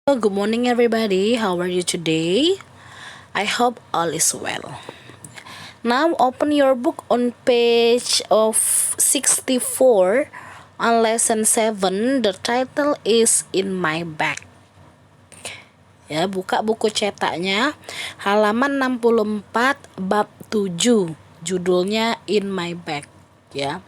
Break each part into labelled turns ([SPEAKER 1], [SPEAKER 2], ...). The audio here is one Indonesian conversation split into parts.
[SPEAKER 1] Good morning, everybody. How are you today? I hope all is well. Now, open your book on page of 64 on lesson 7. The title is In My Bag. Ya, buka buku cetaknya halaman 64 bab 7. Judulnya In My Bag. Ya,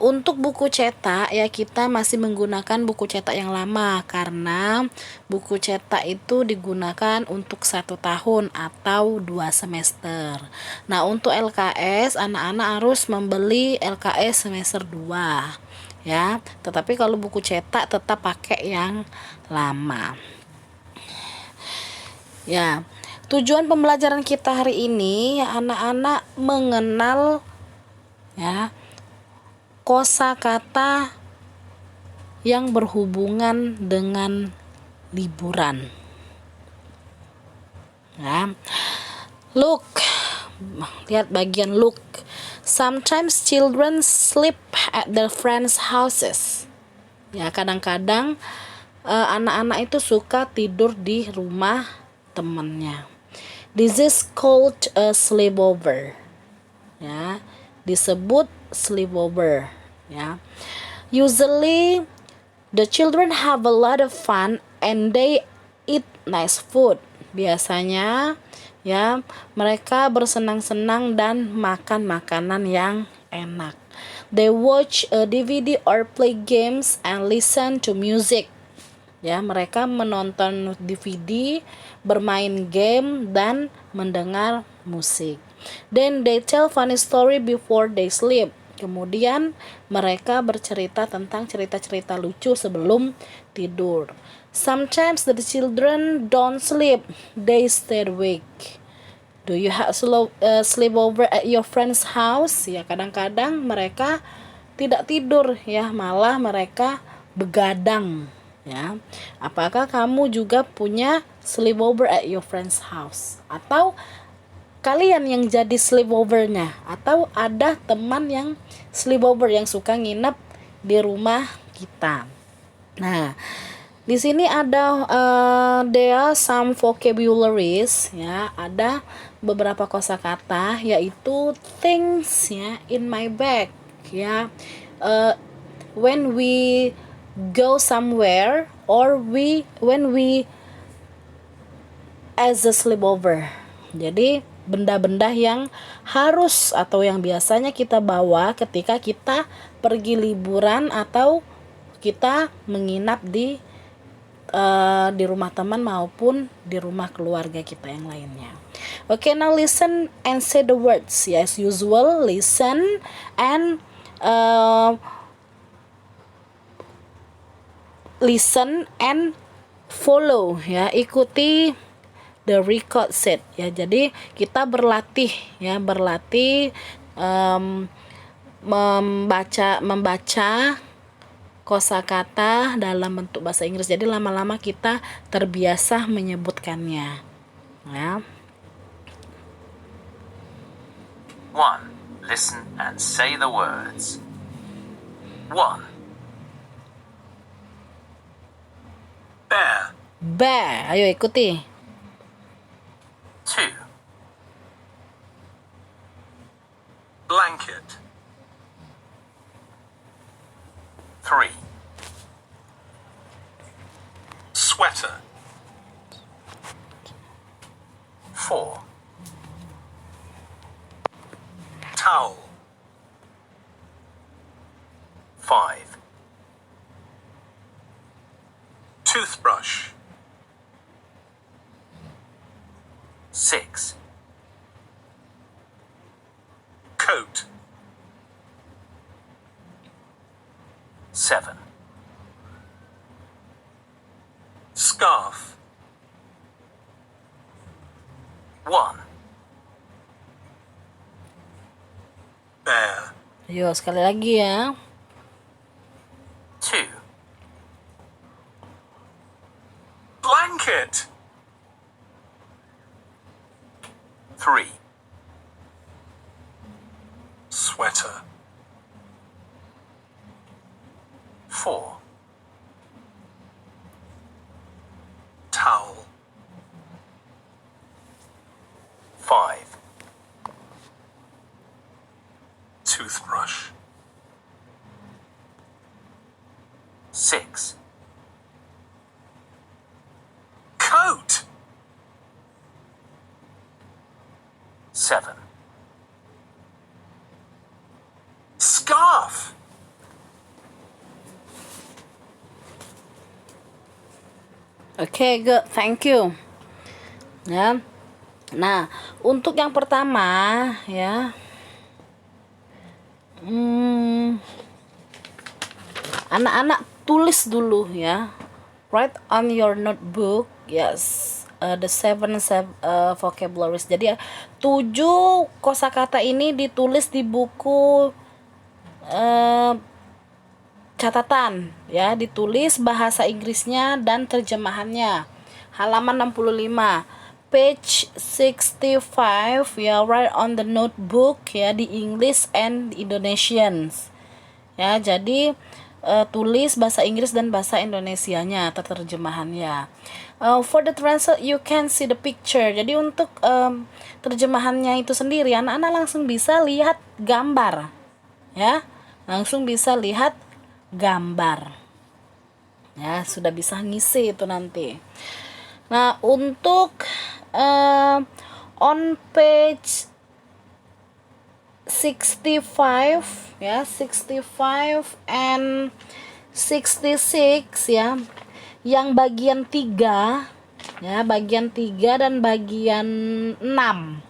[SPEAKER 1] untuk buku cetak ya kita masih menggunakan buku cetak yang lama karena buku cetak itu digunakan untuk 1 tahun atau 2 semester. Nah, untuk LKS anak-anak harus membeli LKS semester 2 ya, tetapi kalau buku cetak tetap pakai yang lama ya. Tujuan pembelajaran kita hari ini anak-anak mengenal ya kosakata yang berhubungan dengan liburan. Ya. Look, lihat bagian look. Sometimes children sleep at their friends' houses. Ya, kadang-kadang anak-anak itu suka tidur di rumah temannya. This is called a sleepover. Ya, disebut sleepover ya. Usually the children have a lot of fun and they eat nice food. Biasanya ya mereka bersenang-senang dan makan makanan yang enak. They watch a DVD or play games and listen to music. Ya, mereka menonton DVD, bermain game dan mendengar musik. Then they tell funny story before they sleep. Kemudian mereka bercerita tentang cerita-cerita lucu sebelum tidur. Sometimes the children don't sleep, they stay awake. Do you have sleepover at your friend's house? Ya, kadang-kadang mereka tidak tidur ya, malah mereka begadang ya. Apakah kamu juga punya sleepover at your friend's house? Atau kalian yang jadi sleepovernya? Atau ada teman yang sleepover yang suka nginep di rumah kita? Nah, di sini ada there are some vocabularies ya, ada beberapa kosakata yaitu things ya, in my bag ya. When we go somewhere or when we as a sleepover. Jadi benda-benda yang harus atau yang biasanya kita bawa ketika kita pergi liburan atau kita menginap di rumah teman maupun di rumah keluarga kita yang lainnya. Okay, now listen and say the words. As usual, listen and follow ya, ikuti the record set ya. Jadi kita berlatih membaca kosakata dalam bentuk bahasa Inggris. Jadi lama-lama kita terbiasa menyebutkannya ya.
[SPEAKER 2] 1. Listen and say the words. 1. Bear.
[SPEAKER 1] Bear, ayo ikuti.
[SPEAKER 2] 2. Blanket. 3. Sweater. 4. Towel. 5. Toothbrush. 6. Coat. 7. Scarf. 1. Bear.
[SPEAKER 1] Ayo sekali lagi ya.
[SPEAKER 2] 2. Blanket. 3. Sweater. 4. 5,
[SPEAKER 3] Toothbrush.
[SPEAKER 2] 6,
[SPEAKER 3] Coat.
[SPEAKER 2] 7,
[SPEAKER 3] Scarf.
[SPEAKER 1] Oke, good. Thank you. Ya. Nah, untuk yang pertama ya. Anak-anak tulis dulu ya. Write on your notebook. Yes. The seven vocabularies. Jadi 7 kosakata ini ditulis di buku catatan ya, ditulis bahasa Inggrisnya dan terjemahannya. Halaman 65. Page 65 ya, write on the notebook ya, di English and Indonesians. Ya, jadi tulis bahasa Inggris dan bahasa Indonesianya atau terjemahannya. For the translate you can see the picture. Jadi untuk terjemahannya itu sendiri anak-anak langsung bisa lihat gambar. Ya, langsung bisa lihat gambar. Ya, sudah bisa ngisi itu nanti. Nah, untuk on page 65 ya, 65 and 66 ya, yang bagian 3 ya, bagian 3 dan bagian 6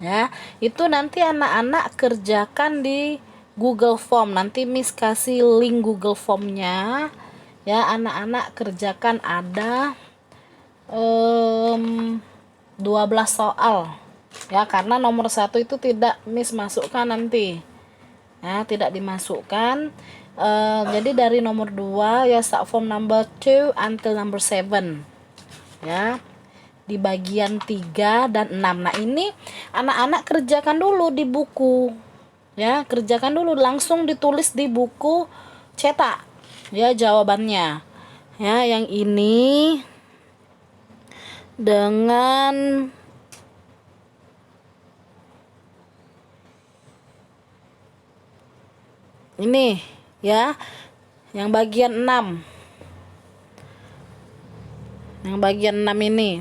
[SPEAKER 1] ya, itu nanti anak-anak kerjakan di Google Form. Nanti Miss kasih link Google Formnya ya, anak-anak kerjakan. Ada 12 soal ya, karena nomor 1 itu tidak Miss masukkan nanti ya, tidak dimasukkan. Jadi dari nomor 2 ya, start from number 2 until number 7 ya, di bagian 3 dan 6. Nah, ini anak-anak kerjakan dulu di buku ya, kerjakan dulu, langsung ditulis di buku cetak ya jawabannya ya. Yang ini dengan ini ya, yang bagian 6, yang bagian 6 ini.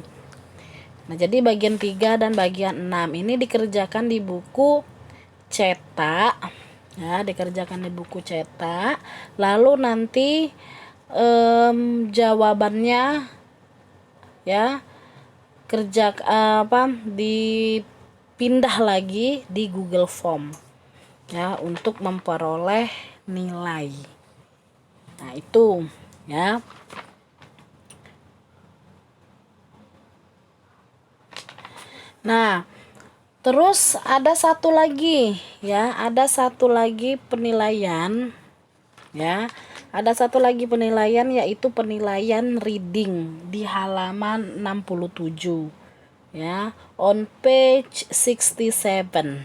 [SPEAKER 1] Nah, jadi bagian 3 dan bagian 6 ini dikerjakan di buku cetak ya, dikerjakan di buku cetak. Lalu nanti jawabannya ya, dipindah lagi di Google Form ya, untuk memperoleh nilai. Nah, itu ya. Nah, terus ada satu lagi ya, ada satu lagi penilaian ya, ada satu lagi penilaian, yaitu penilaian reading di halaman 67 ya, on page 67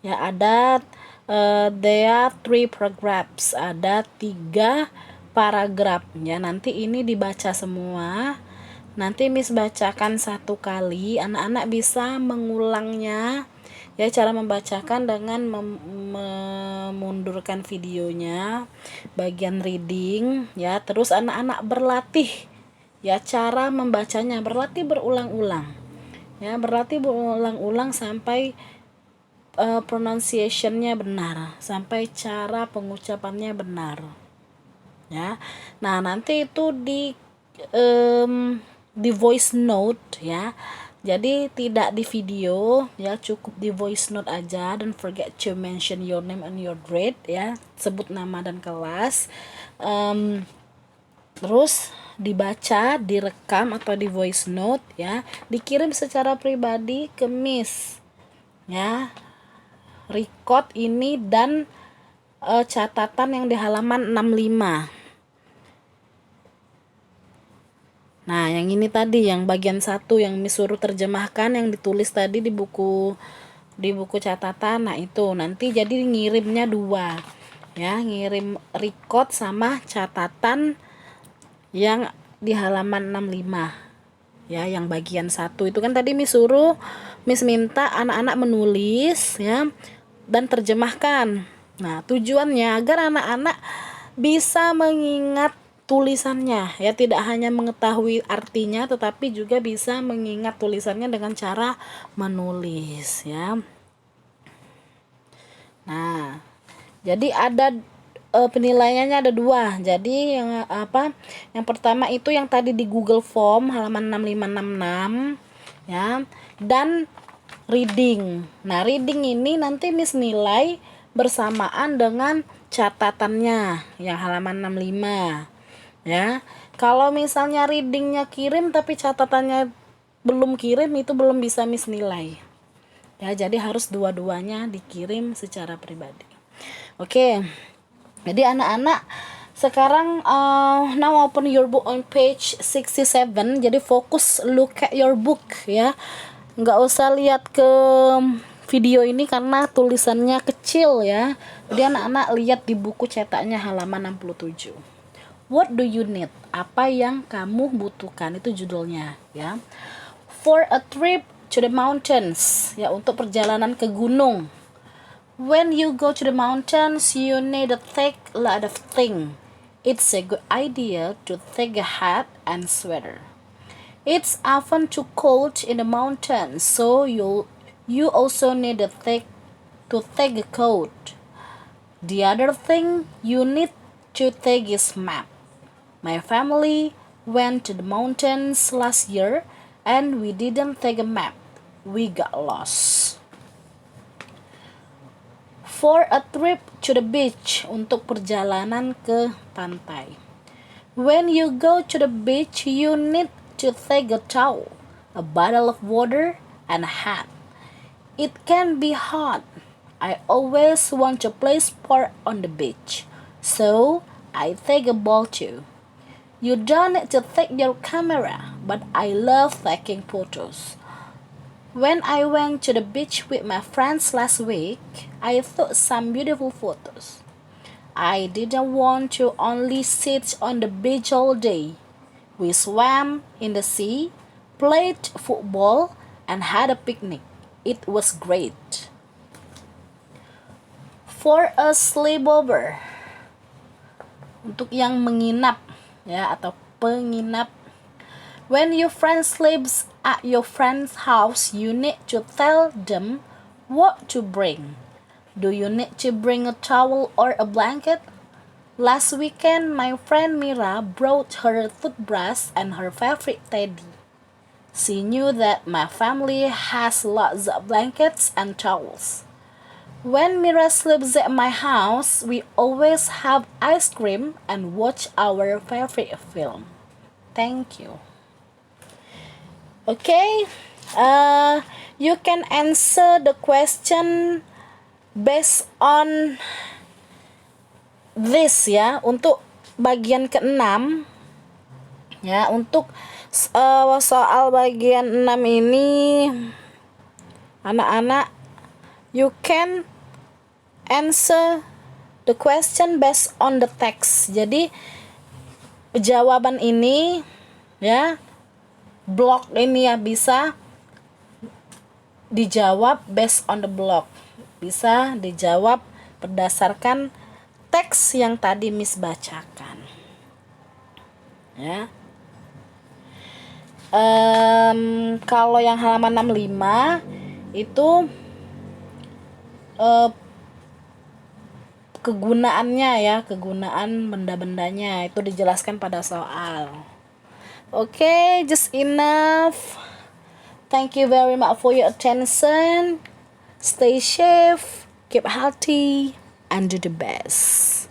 [SPEAKER 1] ya. Ada there are 3 paragraphs, ada 3 paragraf ya. Nanti ini dibaca semua. Nanti Miss bacakan 1 kali, anak-anak bisa mengulangnya ya, cara membacakan dengan memundurkan videonya bagian reading ya. Terus anak-anak berlatih ya cara membacanya, berlatih berulang-ulang ya, berlatih berulang-ulang sampai pronunciation-nya benar, sampai cara pengucapannya benar ya. Nah, nanti itu di voice note ya, jadi tidak di video ya, cukup di voice note aja. Don't forget to mention your name and your grade ya, sebut nama dan kelas. Terus dibaca, direkam atau di voice note ya, dikirim secara pribadi ke Miss ya, record ini dan catatan yang di halaman 65. Nah, yang ini tadi yang bagian 1 yang Miss suruh terjemahkan, yang ditulis tadi di buku catatan. Nah, itu nanti jadi ngirimnya 2 ya, ngirim record sama catatan yang di halaman 65 Ya, yang bagian 1 itu kan tadi Miss minta anak-anak menulis ya dan terjemahkan. Nah, tujuannya agar anak-anak bisa mengingat tulisannya ya, tidak hanya mengetahui artinya tetapi juga bisa mengingat tulisannya dengan cara menulis ya. Nah, jadi ada penilaiannya ada 2. Jadi yang pertama itu yang tadi di Google Form halaman 6566 ya, dan reading. Nah, reading ini nanti Miss nilai bersamaan dengan catatannya yang halaman 65 ya. Kalau misalnya readingnya kirim tapi catatannya belum kirim, itu belum bisa Miss nilai ya. Jadi harus dua-duanya dikirim secara pribadi. Oke. Jadi anak-anak sekarang now open your book on page 67. Jadi fokus look at your book ya. Nggak usah lihat ke video ini karena tulisannya kecil ya. Jadi anak-anak lihat di buku cetaknya halaman 67. What do you need? Apa yang kamu butuhkan, itu judulnya ya. For a trip to the mountains, ya, untuk perjalanan ke gunung. When you go to the mountains, you need to take a lot of things. It's a good idea to take a hat and sweater. It's often too cold in the mountains, so you also need to take a coat. The other thing you need to take is map. My family went to the mountains last year and we didn't take a map. We got lost. For a trip to the beach, untuk perjalanan ke pantai. When you go to the beach, you need to take a towel, a bottle of water, and a hat. It can be hot. I always want to play sport on the beach, so I take a ball too. You don't need to take your camera, but I love taking photos. When I went to the beach with my friends last week, I took some beautiful photos. I didn't want to only sit on the beach all day. We swam in the sea, played football, and had a picnic. It was great. For a sleepover, untuk yang menginap ya atau penginap. When your friend sleeps at your friend's house, you need to tell them what to bring. Do you need to bring a towel or a blanket? Last weekend, my friend Mira brought her toothbrush and her favorite teddy. She knew that my family has lots of blankets and towels. When Mira sleeps at my house, we always have ice cream and watch our favorite film. Thank you. Okay, you can answer the question based on this ya. Untuk bagian ke-6 ya, untuk soal bagian 6 ini anak-anak, you can answer the question based on the text. Jadi jawaban ini ya, blok ini ya, bisa dijawab based on the block. Bisa dijawab berdasarkan teks yang tadi Miss bacakan. Ya. Kalau yang halaman 65 itu kegunaannya ya, kegunaan benda-bendanya itu dijelaskan pada soal. Okay, just enough. Thank you very much for your attention. Stay safe, keep healthy, and do the best.